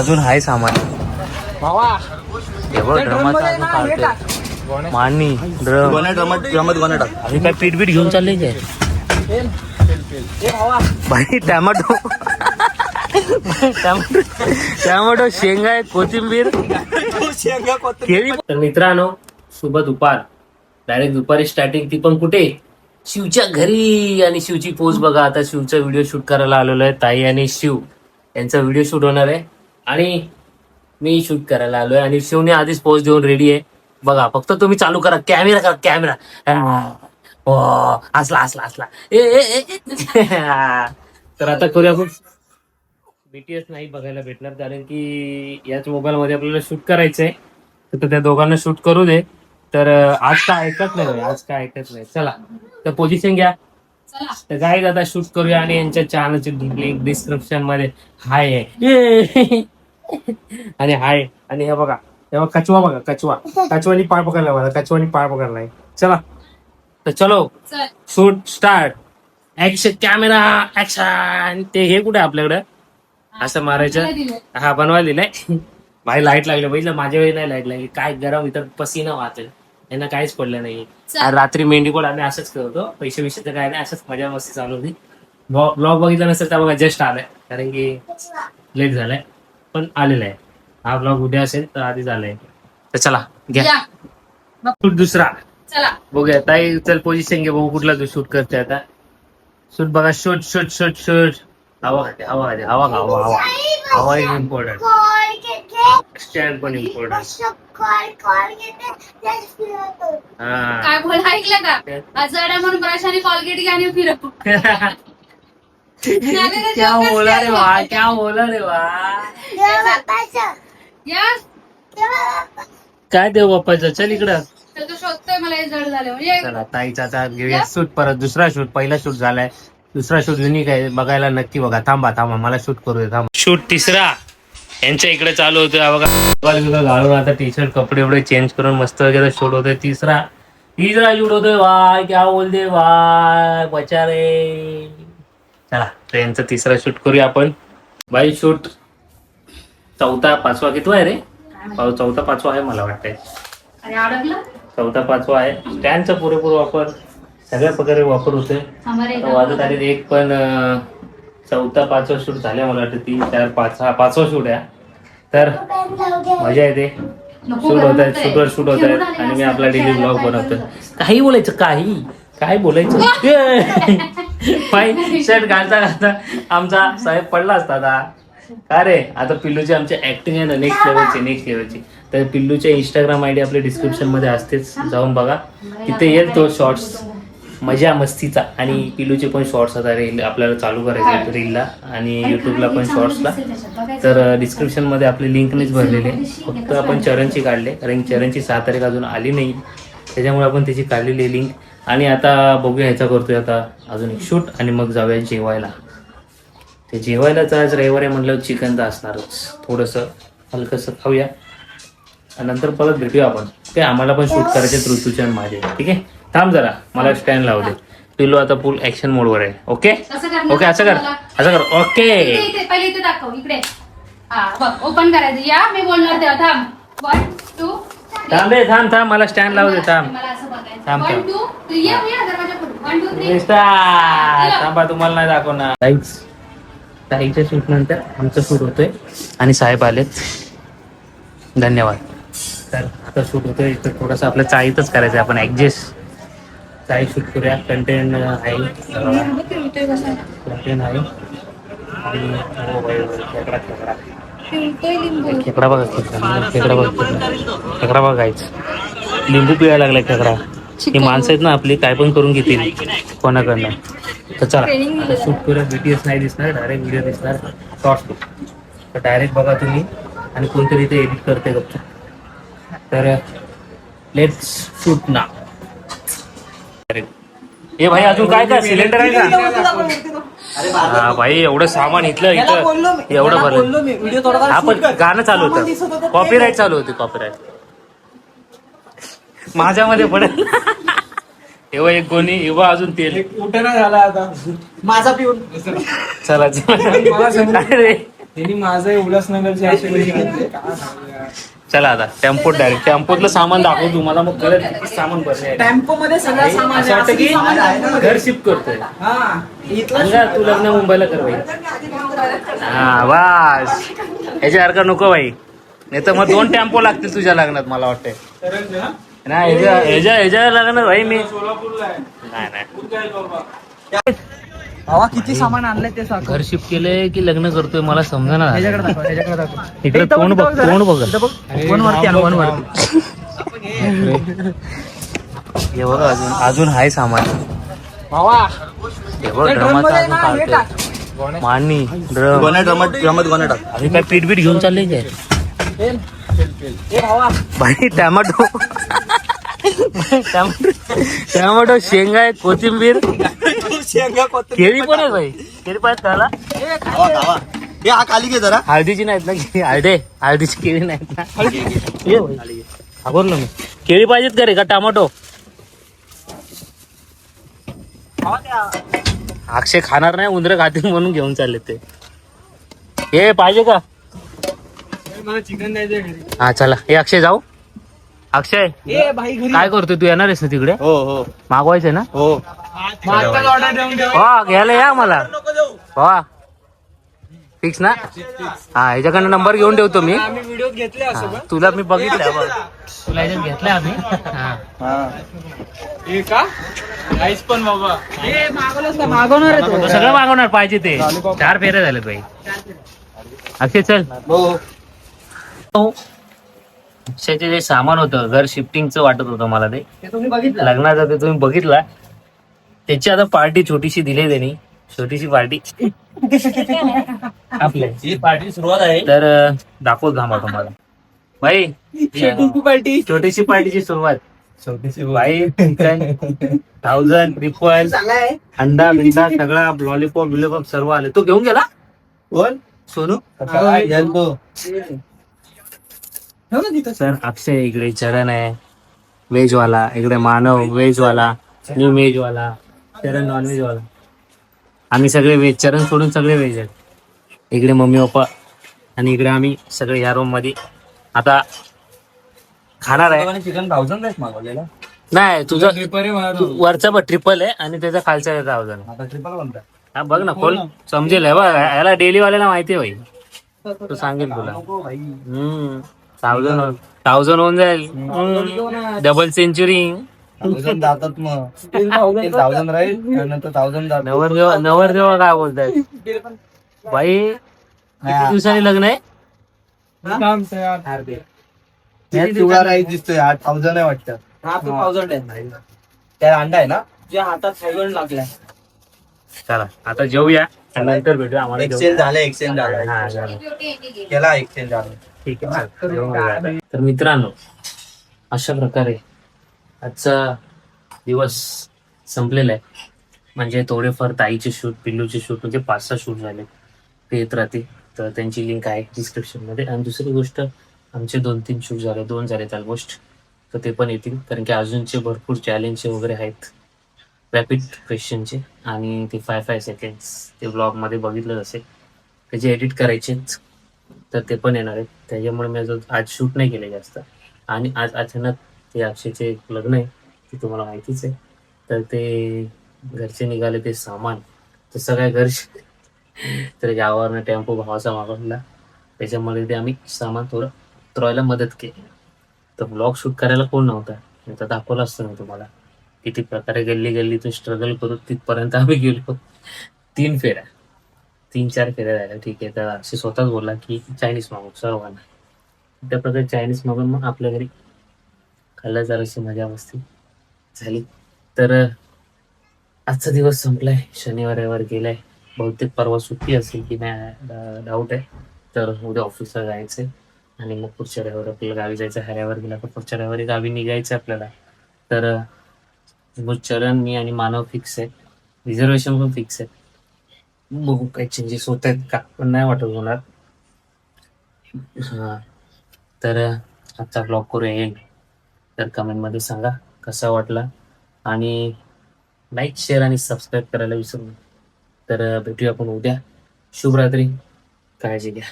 अजून आहे सामान मांडणी ड्रम आणि काय पीठ बीठ घेऊन चालले काय भाई टॅमॅटो टॅमॅटो शेंगा आहे कोथिंबीर केळी. तर मित्रांनो शुभ दुपार. डायरेक्ट दुपारी स्टार्टिंग ती पण कुठे शिवच्या घरी. आणि शिवची पोच बघा. आता शिवचा व्हिडिओ शूट करायला आलेलो आहे. ताई आणि शिव यांचा व्हिडिओ शूट होणार आहे आणि मी शूट करायला आलोय. आणि शिवने आधीच पोच देऊन रेडी आहे बघा. फक्त तुम्ही चालू करा कॅमेरा असला तर आता करूया आपण. बीटीएस नाही बघायला भेटणार कारण की याच मोबाईल मध्ये आपल्याला शूट करायचंय. तर त्या दोघांना शूट करू दे. तर आज काय ऐकत नाही चला तर पोझिशन घ्या. तर काय आता शूट करूया आणि यांच्या चॅनलची लिंक डिस्क्रिप्शन मध्ये हाय आहे आणि हाय. आणि हे बघा कचवा बघा कचवानी पाय पकडला मला पाय पकडलाय. चला तर चलो shoot start. Action camera action. ते हे कुठे आपल्याकडं असं मारायचं. हा बनवायला दिलाय भाई. लाईट लागली बघितलं माझ्या वेळी नाही लाईट लागली. काय गरम इथं पसीना वाहतोय. यांना काहीच पडलं नाही. रात्री मेंढी कोड आम्ही असंच करतो. पैसे तर काय नाही असंच मजा मस्ती चालू होती. ब्लॉग बघितला नसेल तर बघा जस्ट आलाय कारण की लेट झालाय पण आलेला आहे. हा ब्लॉग उद्या असेल तर आधीच आलाय. तर चला घ्या शूट दुसरा. चला बघूया ताई. चल पोझिशन घे बघू कुठला तू शूट करते आता. शूट बघा शूट हवा इम्पॉर्टंट. स्टँड पण इम्पॉर्टंट. काय बोल ऐकलं का आजारा म्हणून ब्रशाने कॉलगेट घ्याने फिरत क्या बोला रे वा काय देऊ बाप्पाचं. चल इकडं शोधतोय मला हे जड झालं म्हणजे. चला ताईचा आता घेऊया शूट परत. दुसरा शूट. पहिला शूट झालाय. दुसरा शूट युनिक आहे बघायला नक्की बघा. थांबा मला शूट करू दे. थांबा. शूट तिसरा यांच्या इकडे चालू होतं बघा. घालून आता टी शर्ट कपडे एवढे चेंज करून मस्त वगैरे शूट होतोय. तिसरा शूट होतोय. वाय क्या बोलते वाय बचा रे. चला ट्रेनचा तिसरा शूट करूया आपण. बाई शूट चौथा पाचवा कितवा आहे रे. चौथा पाचवा आहे मला वाटतंय. चौथा पाचवा आहे. स्टँडचा पुरेपूर वापर सगळ्या प्रकारे वापर होतोय. वाजत आले एक पण चौथा पाचवा शूट झाल्या मला वाटतं. 3 4 5 हा पाचवा शूट आहे. तर मजा येते. शूट होत आहेत आणि मी आपला डेली ब्लॉग बनवतोय. काही बोलायचं काय बोलायचं. पाय शर्ट घालता आमचा साहेब पडला असता आता. का रे आता पिल्लूची आमची ऍक्टिंग आहे ना नेक्स्ट लेवलची. तर पिल्लूच्या इंस्टाग्राम आयडी आपल्या डिस्क्रिप्शन मध्ये असतेच. जाऊन बघा तिथे येईल तो शॉर्ट्स मजा मस्तीचा. आणि पिल्लूचे पण शॉर्ट्स आता रील आपल्याला चालू करायचे रीलला आणि युट्यूबला पण शॉर्ट्सला. तर डिस्क्रिप्शन मध्ये आपली लिंकनेच भरलेले. फक्त आपण चरणची काढले कारण चरणची 6 तारीख अजून आली नाही त्याच्यामुळे आपण त्याची काढलेली लिंक. आणि आता बघूया ह्याचा करतोय आता अजून एक शूट आणि मग जाऊया जेवायला. ते जेवायलाच आज रविवार आहे म्हटलं चिकन तर असणारच. थोडंसं हलकंसं खाऊया नंतर परत भेटूया आपण. ते आम्हाला पण शूट करायचे ऋतूच्या माझे. ठीक आहे थांब जरा मला स्टँड लावू दे. पिल्लू आता फुल ऍक्शन मोड वर आहे. ओके असं कर ओके. पहिले इथे दाखव इकडे. ओपन करायचं या मी बोलणार तेव्हा. थांब 1 2 थांब मला स्टँड लावू दे. थांब 1 2 3 या दरवाजा खोल. 1 2 3 थांबा तुम्हाला नाही दाखवणार. ताईच्या शूट नंतर आमचं शूट होतोय आणि साहेब आलेत. धन्यवाद. तर आता शूट होतोय तर थोडंसं आपल्या चाळीतच करायचं आपण ऍडजस्ट. चाळी शूट करूया. कंटेंट आहे खेकडा बघा गायच. लिंबू पिळायला लागलाय खेकडा. ही माणसं आहेत ना आपली काय पण करून घेतील कोणाकडनं. तर चला शूट करूया. बीटीएस नाही दिसणार डायरेक्ट व्हिडिओ दिसणार शॉर्ट्स. तर डायरेक्ट बघा तुम्ही आणि कोणतरी ते एडिट करते गप्प. तर लेट्स शूट ना. हे भाई अजून काय सिलेंडर आहे का. हा भाई एवढं सामान इथं एवढं भरलं. हा पण गाणं चालू होतं. कॉपीराईट चालू होती. कॉपीराईट माझ्यामध्ये पडेल. एव्हा एक गोणी एव्हा अजून तेल उठे ना झाला आता माझा पिऊन. चला त्यांनी माझं उल्हासनगरचे असे पैसे घेतले. काय सांगू यार. चला आता टेम्पोत डायरेक्ट टेम्पोतलं सामान दाखव तुम्हाला मग कळत किती सामान भरले टेम्पो मध्ये सगळं सामान आहे. असं वाटतं की सामान आहे ना. घर शिफ्ट करतोय हा इथलं अंगा तू लग्न मुंबईला कर बाई हा बस याच्यासारखं नको बाई नाही तर मग 2 टेम्पो लागतील तुझ्या लग्नात मला वाटतंय खरंच ना. नाही ह्याच्या लग्नात भाई मी सोलापूरला आहे. नाही कुठं आहे बाबा? भावा किती सामान आणलंय ते सांग. घर शिफ्ट केलंय की लग्न करतोय मला समजा ह्याच्याकडे दाखव, ह्याच्याकडे दाखव. इकडे तोंड बघ तोंड बघ वन वरती आण, वन वरती. हे बघ अजून आहे सामान भावा हे बघ हे drum ड्रमाचं मध्ये आहे अजून ना, हे काढतोय मांडणी ड्रम अरे काय पीठ घेऊन चालले काय हे भावा भाई टॅमॅटो टॅमॅटो शेंगा आहे कोथिंबीर केळी पण आहे भाई केळी पाहिजे त्याला हा खाली घे जरा. हळदीची नाहीत ना हळदीची केळी नाहीत ना ये भाई. हा बोललो मी केळी पाहिजेत का रे का टॅमॅटो अक्षय खाणार नाही उंदरं खातील म्हणून घेऊन चालले ते हे पाहिजे का मला चिकन द्यायचं घरी. हा चला हे अक्षय जाऊ अक्षय ए भाई घरी काय करतोय तू येणार आहेस ना तिकडे हो हो मागवायचंय ना हो. मागताच ऑर्डर देऊन ठेव. हो घ्यायला या मला हो फिक्स ना हा ह्याच्याकडनं नंबर घेऊन ठेवतो मी आम्ही व्हिडिओ घेतले असं हा, तुला मी बघितलं बघ तुला याच्यात घेतलं आम्ही हा. हे का आईस पण बाबा हे मागवलंच ना मागवणार तो सगळं मागवणार पाहिजे ते 4 फेऱ्या झाले भाई अक्षय चल अक्षयचे जे सामान होतं घर शिफ्टिंगचं वाटत होतं मला ते तुम्ही बघितलं लग्नाचा ते तुम्ही बघितला त्याची आता पार्टी छोटीशी दिली त्यांनी छोटीशी पार्टी आपल्या ही पार्टी सुरुवात आहे. तर दाखवत घामा तुम्हाला भाई पार्टी छोटीशी पार्टीची सुरुवात भाई चिकन 1000 ट्रिपल अंडा बिंडा सगळा लॉलीपॉप बिलॉलीपॉप सर्व आले तो घेऊन गेला कोण? सोनू यांतो. सर अक्षय इकडे चरण आहे व्हेज वाला इकडे मानव व्हेज वाला न्यू व्हेज वाला चरण नॉन व्हेज वाला आम्ही सगळे व्हेज चरण सोडून सगळे व्हेज आहेत इकडे मम्मी पप्पा आणि इकडे आम्ही सगळे या रूम मध्ये आता खाणार आहे चिकन 1000 मागवलेला. नाही तुझं पेपर वरचा पण ट्रिपल आहे आणि त्याचा खालचा 1000 आता ट्रिपल कोणता? हा बघ ना खोल समजेल हे बघ याला डेली वाल्याला माहिती आहे भाई तो सांगेल तुला नको भाई. 1000 होऊन जाईल डबल सेंचुरी 1000 जातात मग. 1000 राहील नंतर 1000 जात. नवरदेव काय बोलतायत भाई किती दिवसांनी लग्न आहे पिवळा राईस दिसतोय 8000 आहे वाटतं. हा तो 1000 आहे त्या अंडा आहे ना. तुझ्या हातात 1000 लागलाय. चला आता जेऊया आणि नंतर भेटूया आम्हाला एक्सचेंज झाले एक्सचेंज झालं. हा, झालं. केला एक्सचेंज झालं. ठीक आहे चल, जेवून घेऊया. तर मित्रांनो अशा प्रकारे आजचा दिवस संपलेला आहे म्हणजे थोडेफार ताईचे शूट पिल्लूचे शूट म्हणजे 5-6 शूट झाले ते येत राहते तर त्यांची लिंक आहे डिस्क्रिप्शन मध्ये आणि दुसरी गोष्ट आमचे 2-3 शूट झाले 2 झालेत ऑलमोस्ट तर ते पण येतील कारण की अजूनचे भरपूर चॅलेंजचे वगैरे आहेत रॅपिड क्वेश्चनचे आणि ते 5 सेकंड्स ते ब्लॉगमध्ये बघितलं असेल त्याचे एडिट करायचेच तर ते पण येणार आहेत त्याच्यामुळे मी आज शूट नाही केले जास्त आणि आज अचानक ते अक्षयचे लग्न आहे ते तुम्हाला माहितीच आहे तर ते घरचे निघाले ते सामान तर सगळ्या घरचे तर गावावरनं टेम्पो भावाचा मागवला त्याच्यामध्ये ते आम्ही सामान थोडं उतरवायला मदत केली तर ब्लॉग शूट करायला कोण नव्हता मी तर दाखवलं असतं मी तुम्हाला किती प्रकारे गल्ली गल्लीतून स्ट्रगल करू तिथपर्यंत आम्ही गेलो 3 फेऱ्या 3-4 फेऱ्या झाल्या ठीक आहे तर अक्षय स्वतःच बोलला की चायनीज मागू सर्वांना त्या प्रकारे चायनीज मागून मग आपल्या घरी खाल्ला जराशी मजा मस्ती झाली तर आजचा दिवस संपलाय शनिवार रविवार गेलाय बहुतेक परवा सुट्टी असेल की नाही डाऊट आहे तर उद्या ऑफिसला जायचंय आणि मग पुढच्या रविवार आपल्याला गावी जायचं हऱ्यावर गेला तर पुढच्या रविवारी गावी निघायचं आपल्याला तर मग चरण मी आणि मानव फिक्स आहे रिझर्वेशन पण फिक्स आहे बघू काही चेंजेस होत आहेत का पण नाही वाटत होणार हां तर आजचा ब्लॉग करूया येईल तर कमेंटमध्ये सांगा कसा वाटला आणि लाईक शेअर आणि सबस्क्राईब करायला विसरू नका तर भेटूया आपण उद्या शुभरात्री काळजी घ्या.